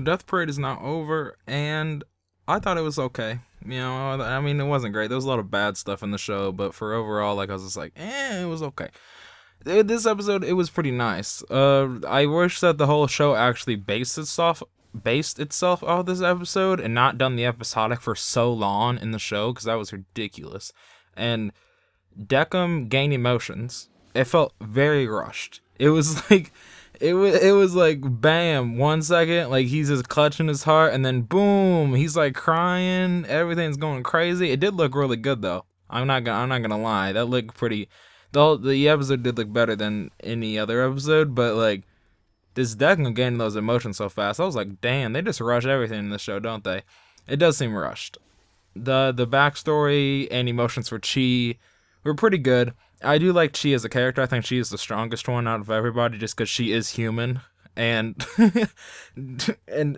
Death Parade is now over, and I thought it was okay. I mean, it wasn't great. There was a lot of bad stuff in the show, but for overall, like, I was just like, it was okay. This episode, it was pretty nice. I wish that the whole show actually based itself off this episode and not done the episodic for so long in the show, because that was ridiculous. And Decim gained emotions. It felt very rushed. It was like, it was like, bam, 1 second, like he's just clutching his heart, and then boom, he's like crying. Everything's going crazy. It did look really good though. I'm not gonna lie. That looked pretty. The episode did look better than any other episode, but like this Decim gaining those emotions so fast, I was like, damn, they just rush everything in this show, don't they? It does seem rushed. The backstory and emotions for Chi were pretty good. I do like Chi as a character. I think she is the strongest one out of everybody just because she is human. And and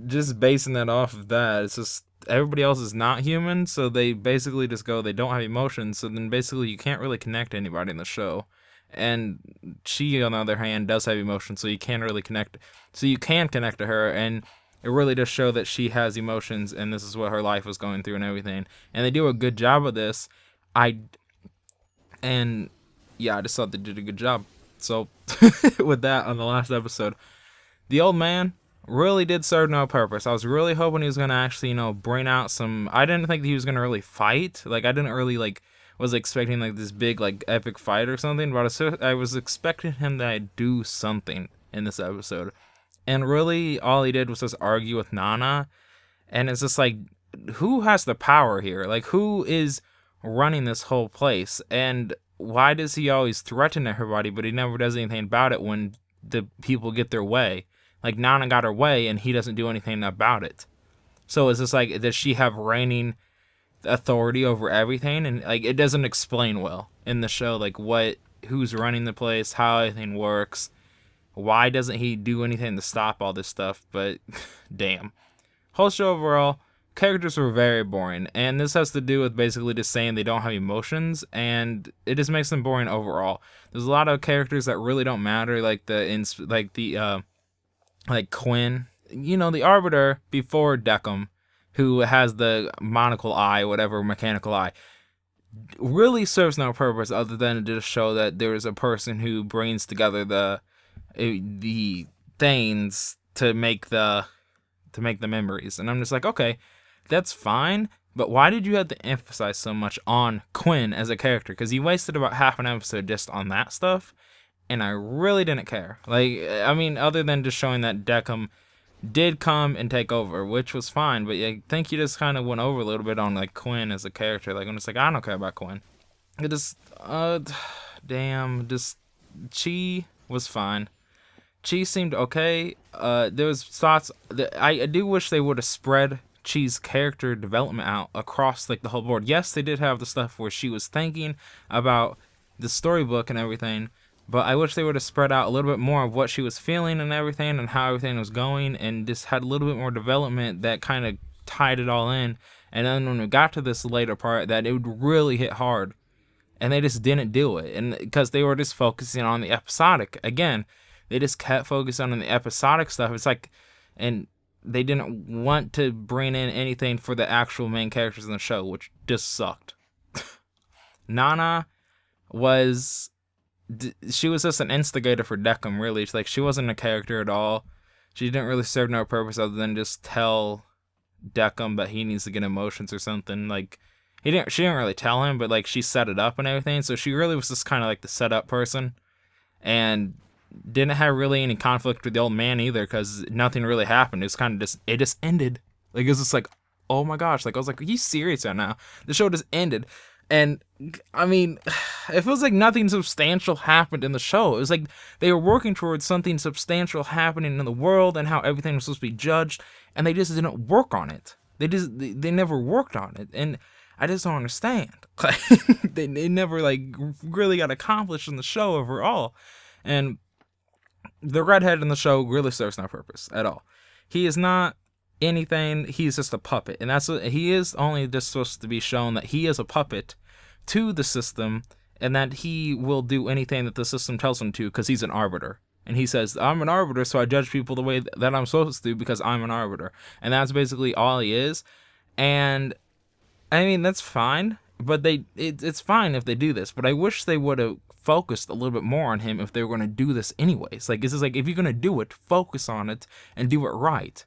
just basing that off of that, it's just everybody else is not human, so they basically just go, they don't have emotions, so then basically you can't really connect to anybody in the show. And Chi, on the other hand, does have emotions, so you can't really connect. So you can connect to her, and it really does show that she has emotions, and this is what her life was going through and everything. And they do a good job of this. And yeah, I just thought they did a good job. So with that, on the last episode, the old man really did serve no purpose. I was really hoping he was gonna actually, bring out some. I didn't think he was gonna really fight. Like, I didn't really was expecting like this big epic fight or something. But I was expecting him to do something in this episode. And really, all he did was just argue with Nana. And it's just like, who has the power here? Like, who is running this whole place? And why does he always threaten everybody, but he never does anything about it when the people get their way? Like, Nana got her way, and he doesn't do anything about it. So it's just like, does she have reigning authority over everything? And like, it doesn't explain well in the show, like who's running the place, how everything works. Why doesn't he do anything to stop all this stuff? But damn. Whole show overall, characters were very boring, and this has to do with basically just saying they don't have emotions, and it just makes them boring overall. There's a lot of characters that really don't matter, like Quinn, the Arbiter before Decim, who has the monocle eye, whatever, mechanical eye, really serves no purpose other than to just show that there is a person who brings together the things to make the memories. And I'm just like, okay, that's fine, but why did you have to emphasize so much on Quinn as a character? Because you wasted about half an episode just on that stuff, and I really didn't care. Like, I mean, other than just showing that Decim did come and take over, which was fine, but I think you just kind of went over a little bit on Quinn as a character. Like, I'm just like, I don't care about Quinn. It just, Chi was fine. Chi seemed okay. There was thoughts that I do wish they would have spread Chi's character development out across the whole board. Yes, they did have the stuff where she was thinking about the storybook and everything, but I wish they would have spread out a little bit more of what she was feeling and everything and how everything was going, and just had a little bit more development that kind of tied it all in. And then when we got to this later part, that it would really hit hard, and they just didn't do it, and because they were just focusing on the episodic again. They just kept focusing on the episodic stuff. It's like, and they didn't want to bring in anything for the actual main characters in the show, which just sucked. Nana she was just an instigator for Decim, really. She wasn't a character at all. She didn't really serve no purpose other than just tell Decim that he needs to get emotions or something. She didn't really tell him, but she set it up and everything. So she really was just kind of the setup person, and didn't have really any conflict with the old man either, because nothing really happened. It was kind of it just ended. It was just oh my gosh. I was like, are you serious right now? The show just ended. And I mean, it feels like nothing substantial happened in the show. It was like they were working towards something substantial happening in the world and how everything was supposed to be judged, and they just didn't work on it. They never worked on it, and I just don't understand. They never really got accomplished in the show overall. And the redhead in the show really serves no purpose at all. He is not anything. He's just a puppet, and that's what he is. Only just supposed to be shown that he is a puppet to the system, and that he will do anything that the system tells him to, because he's an arbiter. And he says, I'm an arbiter, so I judge people the way that I'm supposed to because I'm an arbiter. And that's basically all he is. And, I mean, that's fine. But it's fine if they do this. But I wish they would have focused a little bit more on him if they were going to do this anyways. Like, this is like, if you're going to do it, focus on it and do it right.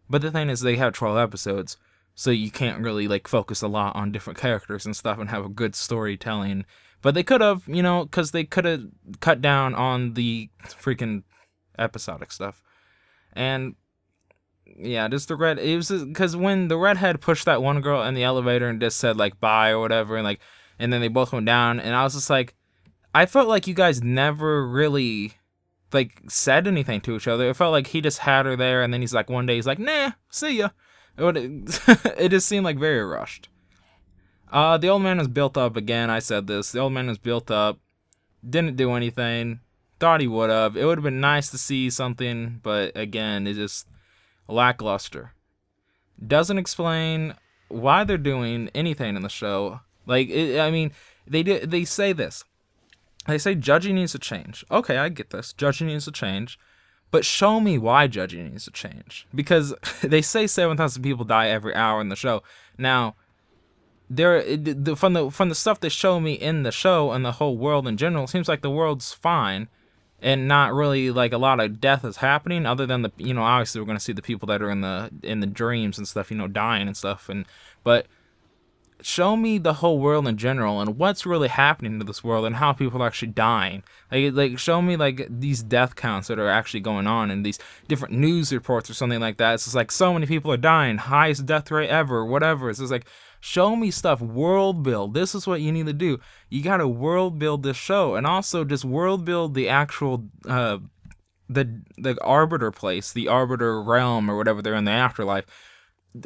But the thing is, they have 12 episodes, so you can't really, like, focus a lot on different characters and stuff and have a good storytelling. But they could have, you know, because they could have cut down on the freaking episodic stuff. And, yeah, just the red, it was because when the redhead pushed that one girl in the elevator and just said, like, bye or whatever, and, like, and then they both went down, and I was just like, I felt like you guys never really, like, said anything to each other. It felt like he just had her there, and then he's like, one day he's like, nah, see ya. It just seemed like very rushed. The old man is built up again. I said this. The old man is built up. Didn't do anything. Thought he would have. It would have been nice to see something, but again, it's just lackluster. Doesn't explain why they're doing anything in the show. Like, I mean, they say this. They say judging needs to change. Okay, I get this. Judging needs to change. But show me why judging needs to change. Because they say 7,000 people die every hour in the show. Now, from the stuff they show me in the show and the whole world in general, it seems like the world's fine and not really like a lot of death is happening, other than the, you know, obviously we're going to see the people that are in the dreams and stuff, you know, dying and stuff. But show me the whole world in general and what's really happening to this world and how people are actually dying. Like show me like these death counts that are actually going on and these different news reports or something like that. It's just like so many people are dying, highest death rate ever, whatever. It's just like, show me stuff, world build. This is what you need to do. You gotta world build this show, and also just world build the actual the arbiter place, the arbiter realm or whatever they're in the afterlife.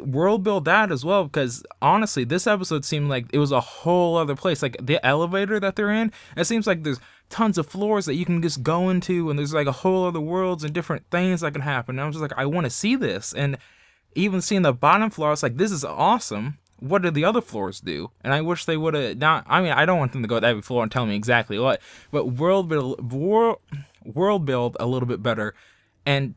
World build that as well, because honestly, this episode seemed like it was a whole other place. Like the elevator that they're in, it seems like there's tons of floors that you can just go into, and there's like a whole other worlds and different things that can happen. And I was just like, I want to see this. And even seeing the bottom floor, I was like, this is awesome. What did the other floors do? And I wish they would have not. I mean, I don't want them to go to every floor and tell me exactly what, but world build a little bit better, and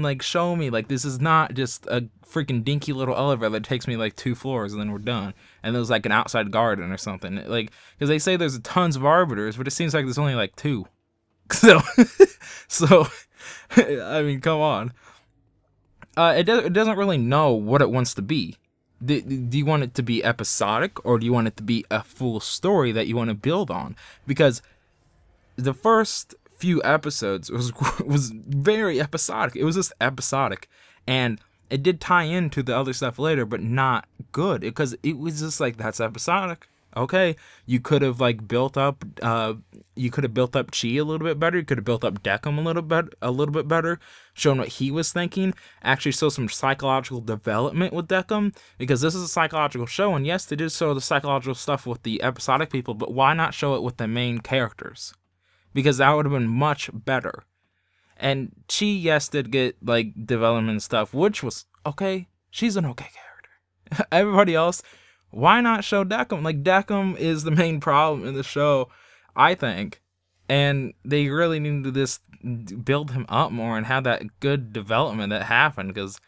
like show me like this is not just a freaking dinky little elevator that takes me like 2 floors and then we're done, and there's like an outside garden or something, like, because they say there's tons of arbiters, but it seems like there's only like 2. So I mean, come on. It doesn't really know what it wants to be. Do you want it to be episodic, or do you want it to be a full story that you want to build on? Because the first few episodes was very episodic. It was just episodic, and it did tie into the other stuff later, but not good, because it was just like, that's episodic. Okay, you could have like built up Chi a little bit better. You could have built up Deckham a little bit better, shown what he was thinking. Actually, show some psychological development with Deckham, because this is a psychological show. And yes, they did show the psychological stuff with the episodic people, but why not show it with the main characters? Because that would have been much better. And Chi, yes, did get like development stuff, which was okay. She's an okay character. Everybody else, why not show Deckham? Like, Deckham is the main problem in the show, I think. And they really need to just build him up more and have that good development that happened, because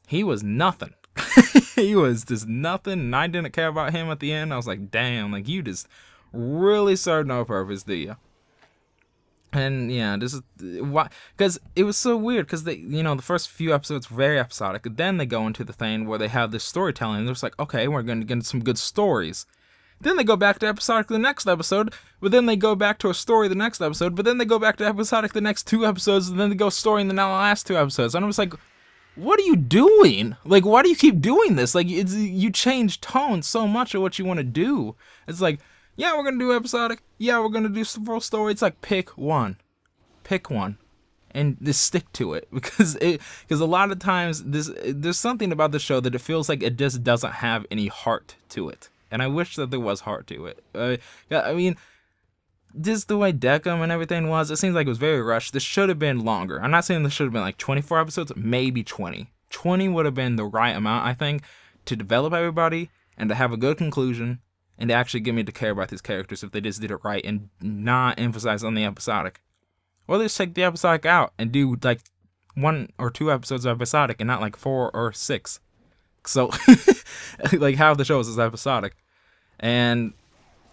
he was nothing. He was just nothing, and I didn't care about him at the end. I was like, damn, like, you just really served no purpose, do you? And yeah, this is why, because it was so weird, because they, you know, the first few episodes were very episodic, then they go into the thing where they have this storytelling, and they're just like, okay, we're going to get some good stories. Then they go back to episodic the next episode, but then they go back to a story the next episode, but then they go back to episodic the next 2 episodes, and then they go story in the last 2 episodes. And I was like, what are you doing? Like, why do you keep doing this? Like, you change tone so much of what you want to do. It's like, yeah, we're going to do episodic. Yeah, we're going to do full story. It's like, pick one. Pick one. And just stick to it. Because a lot of times, there's something about the show that it feels like it just doesn't have any heart to it. And I wish that there was heart to it. Yeah, I mean, just the way Deckham and everything was, it seems like it was very rushed. This should have been longer. I'm not saying this should have been like 24 episodes, maybe 20. 20 would have been the right amount, I think, to develop everybody and to have a good conclusion and to actually get me to care about these characters if they just did it right and not emphasize on the episodic. Or at least take the episodic out and do like 1 or 2 episodes of episodic and not like 4 or 6. So, like, half the show is episodic. And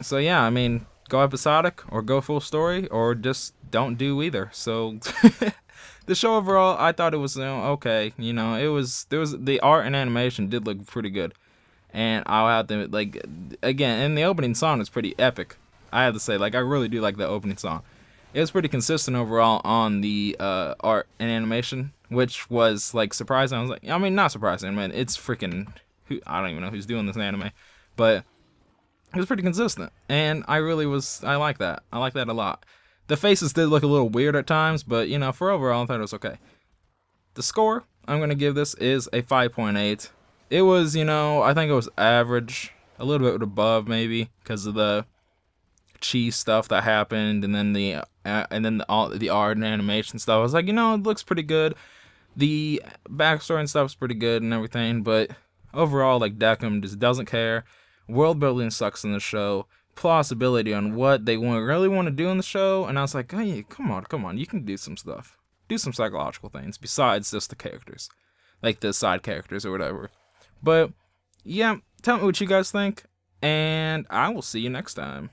so, yeah, I mean, go episodic or go full story or just don't do either. So, the show overall, I thought it was okay. You know, the art and animation did look pretty good. And I'll have to, like, again, and the opening song is pretty epic. I have to say, like, I really do like the opening song. It was pretty consistent overall on the art and animation, which was, like, surprising. I was like, I mean, not surprising, man. It's freaking, I don't even know who's doing this anime. But it was pretty consistent. And I like that. I like that a lot. The faces did look a little weird at times, but, you know, for overall, I thought it was okay. The score I'm going to give this is a 5.8. It was, you know, I think it was average, a little bit above maybe, because of the cheese stuff that happened, and then the art and animation stuff. I was like, you know, it looks pretty good. The backstory and stuff's pretty good and everything, but overall, like, Decim just doesn't care. World building sucks in the show. Plausibility on what they really want to do in the show, and I was like, hey, come on, you can do some stuff. Do some psychological things besides just the characters, like the side characters or whatever. But yeah, tell me what you guys think, and I will see you next time.